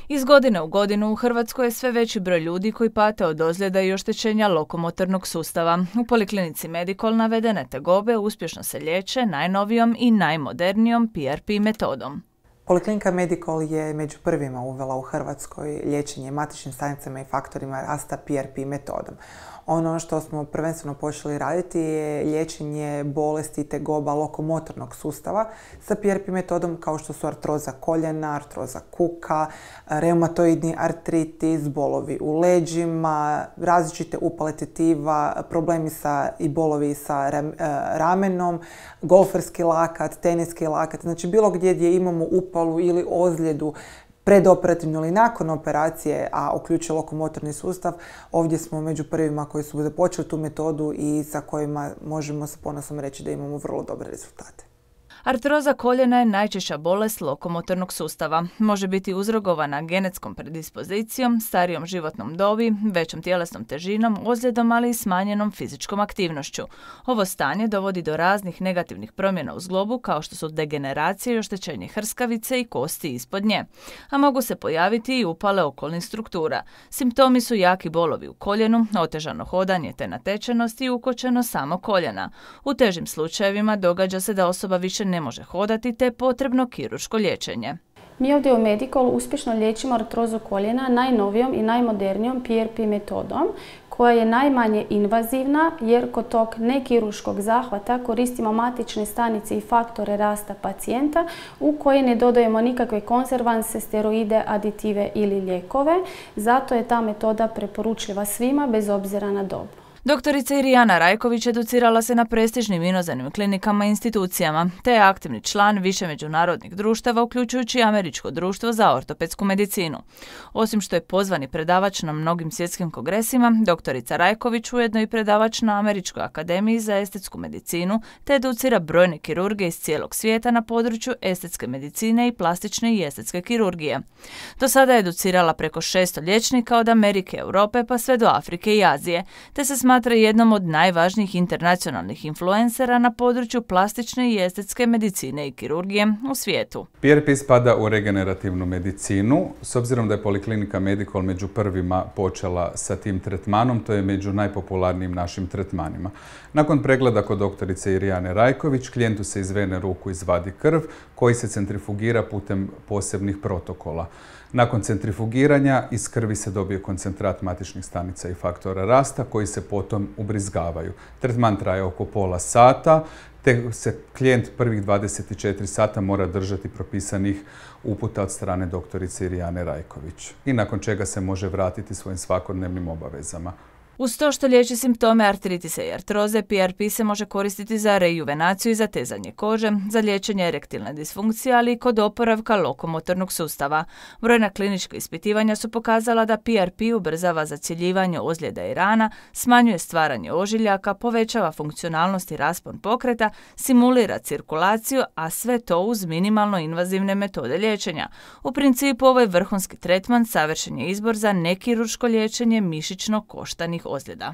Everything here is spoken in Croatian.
Iz godine u godinu u Hrvatskoj je sve veći broj ljudi koji pate od ozljeda i oštećenja lokomotornog sustava. U Poliklinici Medikol navedene tegobe uspješno se liječe najnovijom i najmodernijom PRP metodom. Poliklinika Medikol je među prvima uvela u Hrvatskoj liječenje matičnim stanicama i faktorima rasta PRP metodom. Ono što smo prvenstveno počeli raditi je liječenje bolesti tegoba lokomotornog sustava sa PRP metodom kao što su artroza koljena, artroza kuka, reumatoidni artritis, bolovi u leđima, različite upale tetiva, problemi i bolovi sa ramenom, golferski lakat, teniski lakat, znači bilo gdje imamo upalu ili ozljedu predoperativno ili nakon operacije, a uključuje lokomotorni sustav, ovdje smo među prvima koji su započeli tu metodu i sa kojima možemo s ponosom reći da imamo vrlo dobre rezultate. Artroza koljena je najčešća bolest lokomotornog sustava. Može biti uzrokovana genetskom predispozicijom, starijom životnom dobi, većom tjelesnom težinom, ozljedom, ali i smanjenom fizičkom aktivnošću. Ovo stanje dovodi do raznih negativnih promjena u zglobu kao što su degeneracija i oštećenje hrskavice i kosti ispod nje. A mogu se pojaviti i upale okolnih struktura. Simptomi su jaki bolovi u koljenu, otežano hodanje te natečenost i ukočeno samo koljena. U težim slučajevima događa se da osoba više ne može hodati te je potrebno kirurško liječenje. Mi ovdje u Medikolu uspješno liječimo artrozu koljena najnovijom i najmodernijom PRP metodom koja je najmanje invazivna jer kod tog nekirurškog zahvata koristimo matične stanice i faktore rasta pacijenta u koje ne dodajemo nikakve konzervanse, steroide, aditive ili lijekove. Zato je ta metoda preporučljiva svima bez obzira na dob. Doktorica Irijana Rajković educirala se na prestižnim inozemnim klinikama i institucijama, te je aktivni član više međunarodnih društava, uključujući Američko društvo za ortopedsku medicinu. Osim što je pozvani predavač na mnogim svjetskim kongresima, doktorica Rajković ujedno i predavač na Američkoj akademiji za estetsku medicinu, te educira brojne kirurge iz cijelog svijeta na području estetske medicine i plastične i estetske kirurgije. Do sada je educirala preko 600 liječnika od Amerike, Europe pa sve do Afrike i Azije, te se smatra jednom od najvažnijih internacionalnih influencera na području plastične i estetske medicine i kirurgije u svijetu. PRP spada u regenerativnu medicinu. S obzirom da je Poliklinika Medikol među prvima počela sa tim tretmanom, to je među najpopularnijim našim tretmanima. Nakon pregleda kod doktorice Irijane Rajković, klijentu se iz vene ruku izvadi krv koji se centrifugira putem posebnih protokola. Nakon centrifugiranja iz krvi se dobije koncentrat matičnih stanica i faktora rasta koji se potom ubrizgavaju. Tretman traje oko pola sata, te se klijent prvih 24 sata mora držati propisanih uputa od strane doktorice Irijane Rajković. I nakon čega se može vratiti svojim svakodnevnim obavezama. Uz to što liječi simptome artritisa i artroze, PRP se može koristiti za rejuvenaciju i zatezanje kože, za liječenje erektilne disfunkcije, ali i kod oporavka lokomotornog sustava. Brojna klinička ispitivanja su pokazala da PRP ubrzava zacjeljivanje ozljeda i rana, smanjuje stvaranje ožiljaka, povećava funkcionalnost i raspon pokreta, simulira cirkulaciju, a sve to uz minimalno invazivne metode liječenja. U principu ovaj vrhunski tretman savršen je izbor za nekirurško liječenje mišićno-koštanih ozljeda.